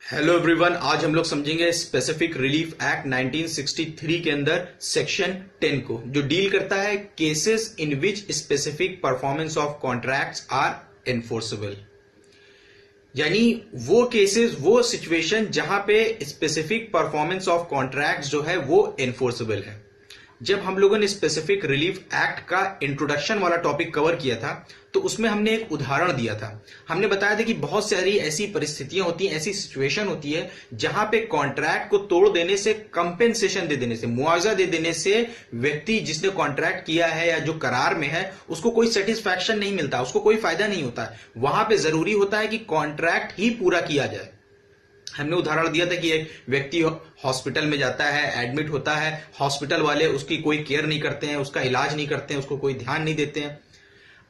Hello everyone, आज हम लोग समझेंगे स्पेसिफिक रिलीफ एक्ट 1963 के अंदर सेक्शन 10 को, जो डील करता है cases in which specific performance of contracts are enforceable. यानी वो केसेस, वो सिचुएशन जहां पे स्पेसिफिक परफॉर्मेंस ऑफ कॉन्ट्रैक्ट्स जो है वो एनफोर्सेबल है। जब हम लोगों ने स्पेसिफिक रिलीफ एक्ट का इंट्रोडक्शन वाला टॉपिक कवर किया था तो उसमें हमने एक उदाहरण दिया था। हमने बताया था कि बहुत सारी ऐसी परिस्थितियां होती हैं, ऐसी सिचुएशन होती है जहां पे कॉन्ट्रैक्ट को तोड़ देने से, कंपेंसेशन दे देने से, मुआवजा दे देने से व्यक्ति जिसने कॉन्ट्रैक्ट किया है या जो करार में है उसको कोई सेटिस्फैक्शन नहीं मिलता, उसको कोई फायदा नहीं होता। वहां पे जरूरी होता है कि कॉन्ट्रैक्ट ही पूरा किया जाए। हमने उदाहरण दिया था कि एक व्यक्ति हॉस्पिटल में जाता है, एडमिट होता है, हॉस्पिटल वाले उसकी कोई केयर नहीं करते हैं, उसका इलाज नहीं करते हैं, उसको कोई ध्यान नहीं देते हैं।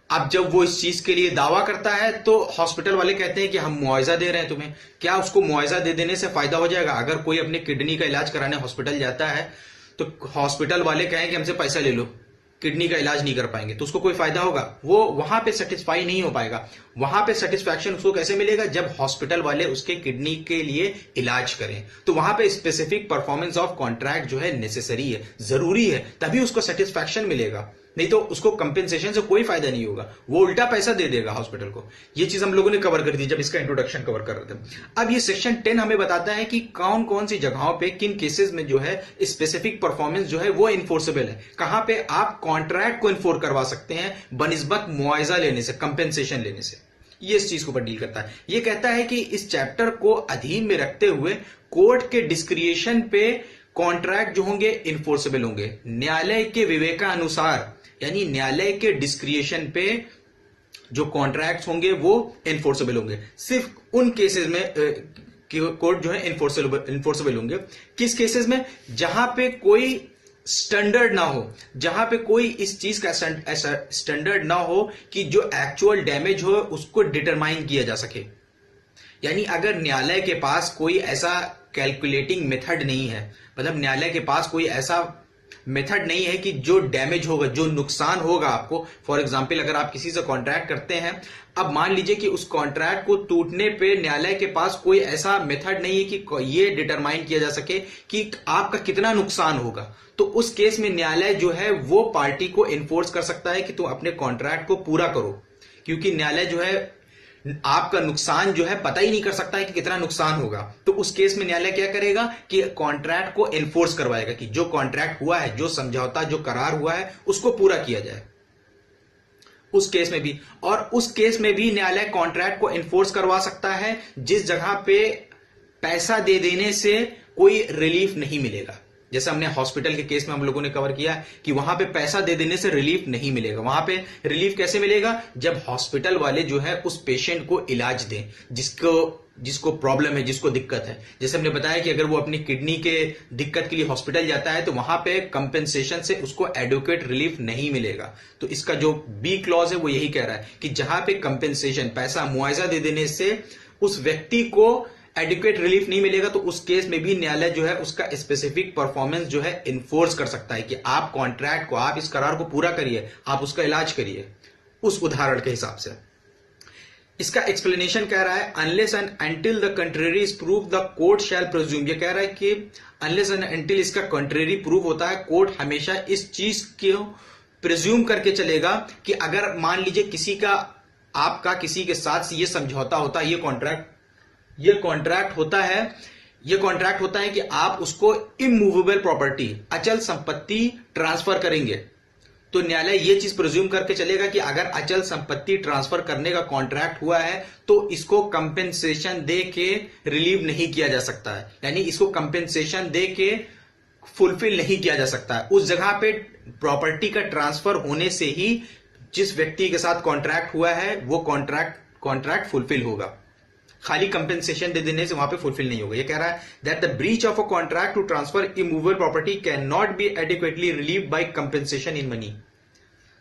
अब जब वो इस चीज के लिए दावा करता है तो हॉस्पिटल वाले कहते हैं कि हम मुआवजा दे रहे हैं तुम्हें। क्या उसको मुआवजा दे देने से फायदा हो जाएगा? अगर कोई अपने किडनी का इलाज कराने हॉस्पिटल जाता है तो हॉस्पिटल वाले कहें कि हमसे पैसा ले लो, किडनी का इलाज नहीं कर पाएंगे, तो उसको कोई फायदा होगा? वो वहां पे सेटिस्फाई नहीं हो पाएगा। वहां पे सेटिस्फैक्शन उसको कैसे मिलेगा? जब हॉस्पिटल वाले उसके किडनी के लिए इलाज करें। तो वहां पे स्पेसिफिक परफॉर्मेंस ऑफ कॉन्ट्रैक्ट जो है नेसेसरी है, जरूरी है, तभी उसको सेटिस्फैक्शन मिलेगा। नहीं तो उसको कंपेंसेशन से कोई फायदा नहीं होगा, वो उल्टा पैसा दे देगा हॉस्पिटल को। ये चीज हम लोगों ने कवर कर दी जब इसका इंट्रोडक्शन कवर कर रहे थे। अब ये सेक्शन 10 हमें बताता है कि कौन कौन सी जगहों पे, किन केसेस में जो है स्पेसिफिक परफॉर्मेंस जो है वो इन्फोर्सेबल है, कहां पे आप कॉन्ट्रैक्ट को इन्फोर्स करवा सकते हैं बनिस्बत मुआवजा लेने से, कंपेंसेशन लेने से। ये इस चीज को ऊपर डील करता है। ये कहता है कि इस चैप्टर को अधीन में रखते हुए कोर्ट के डिस्क्रिएशन पे कॉन्ट्रैक्ट जो होंगे इन्फोर्सेबल होंगे। न्यायालय के विवेकानुसार, यानी न्यायालय के डिस्क्रिएशन पे जो कॉन्ट्रैक्ट्स होंगे वो इन्फोर्सेबल होंगे। सिर्फ उन केसेस में कोर्ट जो है इन्फोर्सेबल होंगे। किस केसेस में? जहां पे कोई स्टैंडर्ड ना हो, जहां पे कोई इस चीज का स्टैंडर्ड ना हो कि जो एक्चुअल डैमेज हो उसको डिटरमाइन किया जा सके। यानी अगर न्यायालय के पास कोई ऐसा कैलकुलेटिंग मेथड नहीं है, मतलब न्यायालय के पास कोई ऐसा मेथड नहीं है कि जो डैमेज होगा, जो नुकसान होगा आपको, फॉर एग्जांपल अगर आप किसी से कॉन्ट्रैक्ट करते हैं, अब मान लीजिए कि उस कॉन्ट्रैक्ट को टूटने पे न्यायालय के पास कोई ऐसा मेथड नहीं है कि ये डिटरमाइन किया जा सके कि आपका कितना नुकसान होगा, तो उस केस में न्यायालय जो है वो पार्टी को एनफोर्स कर सकता है कि तुम अपने कॉन्ट्रैक्ट को पूरा करो। क्योंकि न्यायालय जो है आपका नुकसान जो है पता ही नहीं कर सकता है कि कितना नुकसान होगा, तो उस केस में न्यायालय क्या करेगा कि कॉन्ट्रैक्ट को एनफोर्स करवाएगा कि जो कॉन्ट्रैक्ट हुआ है, जो समझौता, जो करार हुआ है उसको पूरा किया जाए। उस केस में भी, और उस केस में भी न्यायालय कॉन्ट्रैक्ट को एनफोर्स करवा सकता है जिस जगह पे पैसा दे देने से कोई रिलीफ नहीं मिलेगा। जैसे हमने हॉस्पिटल के केस में हम लोगों ने कवर किया कि वहां पे पैसा दे देने से रिलीफ नहीं मिलेगा। वहां पे रिलीफ कैसे मिलेगा? जब हॉस्पिटल वाले जो है उस पेशेंट को इलाज दें जिसको प्रॉब्लम है, जिसको दिक्कत है। जैसे हमने बताया कि अगर वो अपनी किडनी के दिक्कत के लिए हॉस्पिटल जाता है तो वहां पे कंपेंसेशन से उसको एडुकेट रिलीफ नहीं मिलेगा। तो इसका जो बी क्लॉज है वो यही कह रहा है कि जहां पे कंपेंसेशन, पैसा, मुआवजा दे देने से उस व्यक्ति को एडिक्वेट रिलीफ नहीं मिलेगा, तो उस केस में भी न्यायालय जो है उसका स्पेसिफिक परफॉर्मेंस जो है इन्फोर्स कर सकता है कि आप कॉन्ट्रैक्ट को, आप इस करार को पूरा करिए, आप उसका इलाज करिए, उस उदाहरण के हिसाब से। इसका एक्सप्लेनेशन कह रहा है unless and until the contrary is prove the court shell presume. ये कह रहा है कि अनलेस एंड अनटिल इसका कंट्रेरी प्रूव होता है, कोर्ट हमेशा इस चीज को प्रिज्यूम करके चलेगा कि अगर मान लीजिए किसी का, आपका किसी के साथ ये समझौता होता है, ये कॉन्ट्रैक्ट होता है कि आप उसको इमूवेबल प्रॉपर्टी, अचल संपत्ति ट्रांसफर करेंगे, तो न्यायालय ये चीज प्रिज्यूम करके चलेगा कि अगर अचल संपत्ति ट्रांसफर करने का कॉन्ट्रैक्ट हुआ है तो इसको कंपेंसेशन दे के रिलीव नहीं किया जा सकता है। यानी इसको कंपेंसेशन दे के फुलफिल नहीं किया जा सकता है। उस जगह पे प्रॉपर्टी का ट्रांसफर होने से ही जिस व्यक्ति के साथ कॉन्ट्रैक्ट हुआ है वो कॉन्ट्रैक्ट फुलफिल होगा। खाली कंपेंसेशन दे देने से वहां पे फुलफिल नहीं होगा। ये कह रहा है that the breach of a contract to transfer immovable property can not be adequately relieved by compensation in money.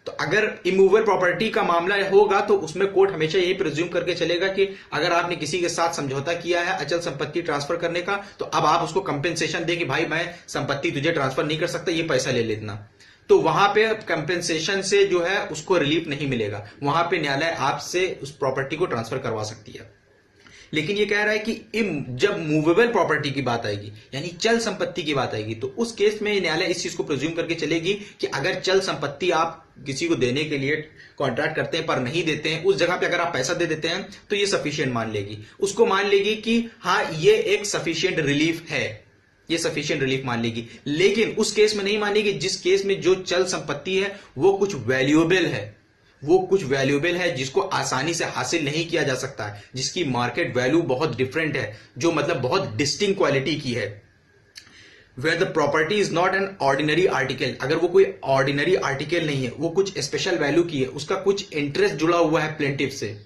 तो अगर इमूवेबल प्रॉपर्टी का मामला होगा तो उसमें कोर्ट हमेशा यही प्रिज्यूम करके चलेगा कि अगर आपने किसी के साथ समझौता किया है अचल संपत्ति ट्रांसफर करने का, तो अब आप उसको कंपेंसेशन दे कि भाई मैं संपत्ति तुझे ट्रांसफर नहीं कर सकता, ये पैसा ले लेना। तो वहां पे कंपेंसेशन से जो है उसको रिलीफ नहीं मिलेगा, वहां पे न्यायालय आपसे उस प्रॉपर्टी को ट्रांसफर करवा सकती है। लेकिन ये कह रहा है कि जब मूवेबल प्रॉपर्टी की बात आएगी, यानी चल संपत्ति की बात आएगी, तो उस केस में न्यायालय इस चीज को प्रिज्यूम करके चलेगी कि अगर चल संपत्ति आप किसी को देने के लिए कॉन्ट्रैक्ट करते हैं पर नहीं देते हैं, उस जगह पे अगर आप पैसा दे देते हैं तो ये सफिशिएंट मान लेगी, उसको मान लेगी कि हाँ ये एक सफिशिएंट रिलीफ है, ये सफिशिएंट रिलीफ मान लेगी। लेकिन उस केस में नहीं मानेगी जिस केस में जो चल संपत्ति है वो कुछ वैल्यूएबल है, वो कुछ वैल्यूएबल है जिसको आसानी से हासिल नहीं किया जा सकता है, जिसकी मार्केट वैल्यू बहुत डिफरेंट है, जो मतलब बहुत डिस्टिंक्ट क्वालिटी की है। Where the property is not an ordinary article, अगर वो कोई ऑर्डिनरी आर्टिकल नहीं है, वो कुछ स्पेशल वैल्यू की है, उसका कुछ इंटरेस्ट जुड़ा हुआ है प्लेंटिफ से,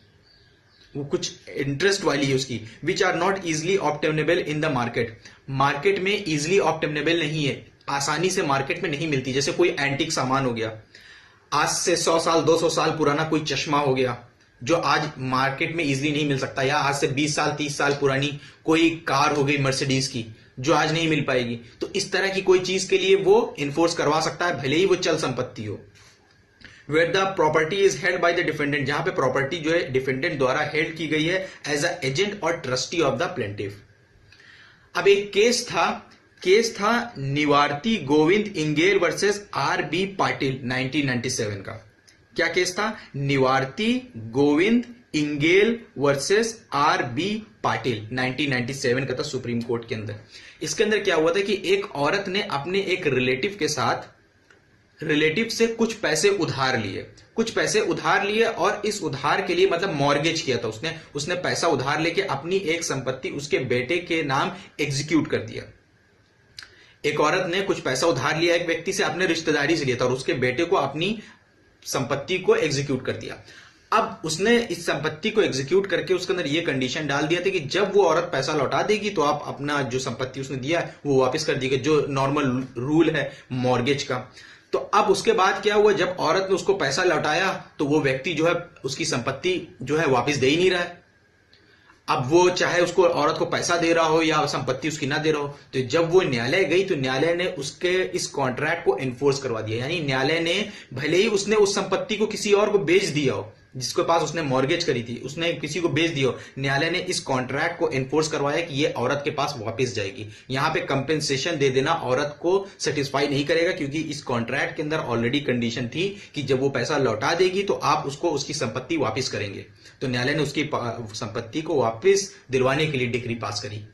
वो कुछ इंटरेस्ट वाली है उसकी, which are not easily obtainable in the market, market में इजिली ऑब्टेनेबल नहीं है, आसानी से मार्केट में नहीं मिलती। जैसे कोई एंटीक सामान हो गया, आज से 100 साल 200 साल पुराना कोई चश्मा हो गया जो आज मार्केट में इजिली नहीं मिल सकता, या आज से 20 साल 30 साल पुरानी कोई कार हो गई मर्सिडीज की जो आज नहीं मिल पाएगी, तो इस तरह की कोई चीज के लिए वो इन्फोर्स करवा सकता है, भले ही वो चल संपत्ति हो। Where the property is held by the defendant, जहां पे प्रॉपर्टी जो है डिफेंडेंट द्वारा हेल्ड की गई है एज अ एजेंट और ट्रस्टी ऑफ द प्लेंटिफ। अब एक केस था निवार्ती गोविंद इंगेल वर्सेस आर.बी. पाटिल 1997 का। क्या केस था? निवार्ती गोविंद इंगेल वर्सेस आर.बी. पाटिल 1997 का था सुप्रीम कोर्ट के अंदर। इसके अंदर क्या हुआ था कि एक औरत ने अपने एक रिलेटिव से कुछ पैसे उधार लिए और इस उधार के लिए मतलब मॉर्गेज किया था उसने पैसा उधार लेके अपनी एक संपत्ति उसके बेटे के नाम एग्जीक्यूट कर दिया। एक औरत ने कुछ पैसा उधार लिया एक व्यक्ति से, अपने रिश्तेदारी से लिया था और उसके बेटे को अपनी संपत्ति को एग्जीक्यूट कर दिया। अब उसने इस संपत्ति को एग्जीक्यूट करके उसके अंदर यह कंडीशन डाल दिया था कि जब वो औरत पैसा लौटा देगी तो आप अपना जो संपत्ति उसने दिया वो वापस कर दीजिए, जो नॉर्मल रूल है मॉर्गेज का। तो अब उसके बाद क्या हुआ, जब औरत ने उसको पैसा लौटाया तो वो व्यक्ति जो है उसकी संपत्ति जो है वापस दे ही नहीं रहा है। अब वो चाहे उसको औरत को पैसा दे रहा हो या संपत्ति उसकी ना दे रहा हो, तो जब वो न्यायालय गई तो न्यायालय ने उसके इस कॉन्ट्रैक्ट को एनफोर्स करवा दिया। यानी न्यायालय ने भले ही उसने उस संपत्ति को किसी और को बेच दिया हो, जिसके पास उसने मॉर्गेज करी थी उसने किसी को बेच दिया हो, न्यायालय ने इस कॉन्ट्रैक्ट को एनफोर्स करवाया कि ये औरत के पास वापस जाएगी। यहां पे कंपेंसेशन दे देना औरत को सेटिस्फाई नहीं करेगा, क्योंकि इस कॉन्ट्रैक्ट के अंदर ऑलरेडी कंडीशन थी कि जब वो पैसा लौटा देगी तो आप उसको उसकी संपत्ति वापस करेंगे। तो न्यायालय ने उसकी संपत्ति को वापस दिलवाने के लिए डिक्री पास करी।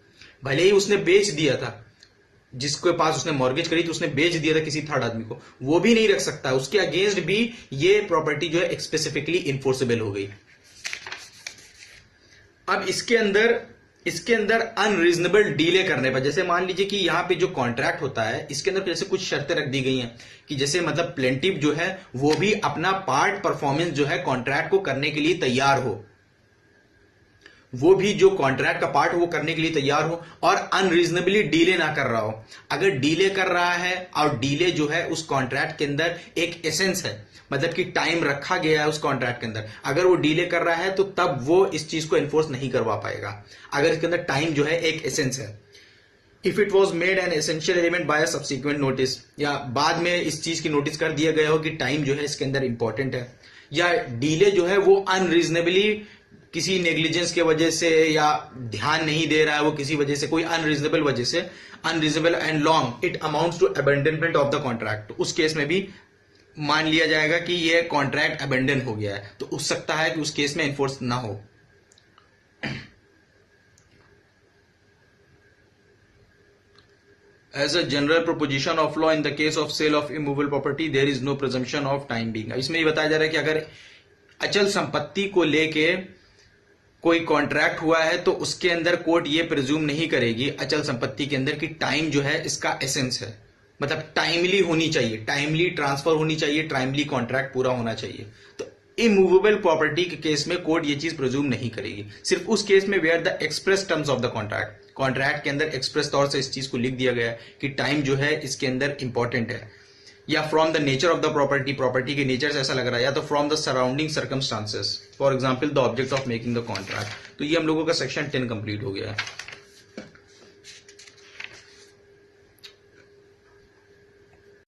भले ही उसने बेच दिया था, जिसके पास उसने मॉर्गेज करी थी उसने बेच दिया था किसी थर्ड आदमी को, वो भी नहीं रख सकता, उसके अगेंस्ट भी ये प्रॉपर्टी जो है स्पेसिफिकली इन्फोर्सेबल हो गई। अब इसके अंदर अनरीजनेबल डीले करने पर, जैसे मान लीजिए कि यहां पे जो कॉन्ट्रैक्ट होता है इसके अंदर जैसे कुछ शर्तें रख दी गई हैं कि जैसे मतलब प्लेंटिफ जो है वो भी अपना पार्ट परफॉर्मेंस जो है कॉन्ट्रैक्ट को करने के लिए तैयार हो, वो भी जो कॉन्ट्रैक्ट का पार्ट वो करने के लिए तैयार हो और अनरीजनेबली डीले ना कर रहा हो। अगर डीले कर रहा है और डीले जो है उस कॉन्ट्रैक्ट के अंदर एक एसेंस है, मतलब कि टाइम रखा गया है उस कॉन्ट्रैक्ट के अंदर, अगर वो डीले कर रहा है तो तब वो इस चीज को एनफोर्स नहीं करवा पाएगा। अगर इसके अंदर टाइम जो है एक एसेंस है, if it was made an essential element by a subsequent notice, या बाद में इस चीज की नोटिस कर दिया गया हो कि टाइम जो है इसके अंदर इंपॉर्टेंट है, या डीले जो है वो अनरीजनेबली किसी नेग्लिजेंस के वजह से या ध्यान नहीं दे रहा है वो किसी वजह से, कोई अनरीजनेबल वजह से, unreasonable and long, it amounts to abandonment of the contract, उस केस में भी मान लिया जाएगा कि ये कॉन्ट्रैक्ट अबैंडन हो गया है, तो हो सकता है कि उस केस में एनफोर्स ना हो। As a general proposition of law in the case of sale of immovable property, there is no presumption of time being. इसमें ये बताया जा रहा है कि अगर अचल संपत्ति को लेके कोई कॉन्ट्रैक्ट हुआ है तो उसके अंदर कोर्ट ये प्रिज्यूम नहीं करेगी अचल संपत्ति के अंदर कि टाइम जो है इसका एसेंस है, मतलब टाइमली होनी चाहिए, टाइमली ट्रांसफर होनी चाहिए, टाइमली कॉन्ट्रैक्ट पूरा होना चाहिए। तो इमूवेबल प्रॉपर्टी के केस में कोर्ट ये चीज प्रिज्यूम नहीं करेगी, सिर्फ उस केस में where the express terms of the contract के अंदर एक्सप्रेस तौर से इस चीज को लिख दिया गया है कि टाइम जो है इसके अंदर इंपॉर्टेंट है, या from the nature of the property के नेचर से ऐसा लग रहा है, या तो from the surrounding circumstances, for example the object of making the contract. तो ये हम लोगों का सेक्शन 10 कंप्लीट हो गया है।